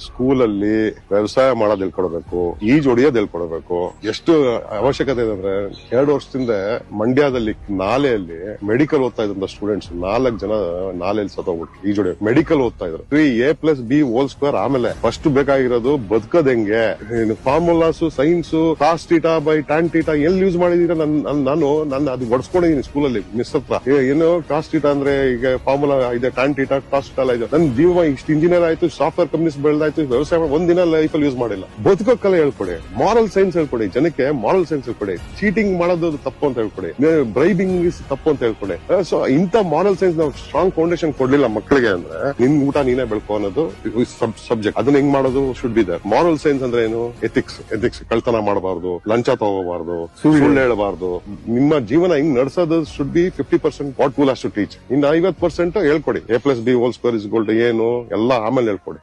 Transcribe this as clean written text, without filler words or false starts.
ಸ್ಕೂಲಲ್ಲಿ ವ್ಯವಸಾಯ ಮಾಡೋದ್ ಹೇಳ್ಕೊಡ್ಬೇಕು, ಈಜು ಹೊಡಿಯೋದ್ ಹೇಳ್ಕೊಡ್ಬೇಕು. ಎಷ್ಟು ಅವಶ್ಯಕತೆ ಇದೆ ಅಂದ್ರೆ 2 ವರ್ಷದಿಂದ ಮಂಡ್ಯದಲ್ಲಿ ನಾಲೆಯಲ್ಲಿ ಮೆಡಿಕಲ್ ಓದ್ತಾ ಇದ್ದಂತ ಸ್ಟೂಡೆಂಟ್ಸ್ 4 ಜನ ನಾಲೆಯಲ್ಲಿ ಸತ್ತೋಗ್ಬಿಟ್ಟು ಈಜು ಹೊಡಿಯೋಕೆ ಮೆಡಿಕಲ್ ಓದ್ತಾ ಇದ್ರು. 3a+b² ಆಮೇಲೆ ಫಸ್ಟ್ ಬೇಕಾಗಿರೋದು ಬದುಕದ್ ಹೆಂಗೆ, formulas, science, cos theta by tan theta ಎಲ್ಲಿ ಯೂಸ್ ಮಾಡಿದೀರ ನಾನು ಅದು ಬಡ್ಸ್ಕೊಂಡಿದೀನಿ ಸ್ಕೂಲಲ್ಲಿ ಮಿಸ್ ಹತ್ರ. ಏನು ಕಾಸ್ ಟೀಟಾ ಅಂದ್ರೆ ಈಗ ಫಾರ್ಮುಲಾ ಇದೆ, ಟ್ಯಾನ್ ಟೀಟಾ, ಕಾಸ್ ಟೀಟಾ ಇದೆ. ನನ್ ಜೀವ ಇಷ್ಟು ಇಂಜಿನಿಯರ್ ಆಯ್ತು, ಸಾಫ್ಟ್ವೇರ್ ಕಂಪನೀಸ್ ಬೆಳೆದಾಯ್ತು, ವ್ಯವಸಾಯ ಒಂದಿನ ಲೈಫ್ ಅಲ್ಲಿ ಯೂಸ್ ಮಾಡಿಲ್ಲ. ಬದುಕೋ ಕಲೆ ಹೇಳ್ಕೊಡಿ, ಮಾರಲ್ ಸೈನ್ಸ್ ಹೇಳ್ಕೊಡಿ, ಜನಕ್ಕೆ ಮಾರಲ್ ಸೈನ್ಸ್ ಹೇಳ್ಕೊಡಿ. ಚೀಟಿಂಗ್ ಮಾಡೋದು ತಪ್ಪು ಅಂತ ಹೇಳ್ಕೊಡಿ, ಬ್ರೈಬಿಂಗ್ ತಪ್ಪು ಅಂತ ಹೇಳ್ಕೊಡಿ. ಸೊ ಇಂತ ಮಾರಲ್ ಸೈನ್ಸ್ ನಾವು ಸ್ಟ್ರಾಂಗ್ ಫೌಂಡೇಶನ್ ಕೊಡ್ಲಿಲ್ಲ ಮಕ್ಕಳಿಗೆ ಅಂದ್ರೆ ನಿನ್ ಊಟ ನೀನೇ ಬೆಳ್ಕೊ ಅನ್ನೋದು ಸಬ್ಜೆಕ್ಟ್. ಅದನ್ನ ಹೆಂಗ್ ಮಾಡೋದು should be there. Moral science ಅಂದ್ರೆ ಏನು? ಎಥಿಕ್ಸ್ ಕಳ್ತನ ಮಾಡಬಾರ್ದು, ಲಂಚ ತಗೋಬಾರ್ದು, ಸುಳ್ಳು ಹೇಳಬಾರ್ದು. ನಿಮ್ಮ ಜೀವನ ಹಿಂಗ್ ನಡೆಸೋದು should be 50% what tool has to teach. ಇನ್ನು 50% ಹೇಳ್ಕೊಡಿ. a+b² ಏನು ಎಲ್ಲ ಆಮೇಲೆ ಹೇಳ್ಕೊಡಿ.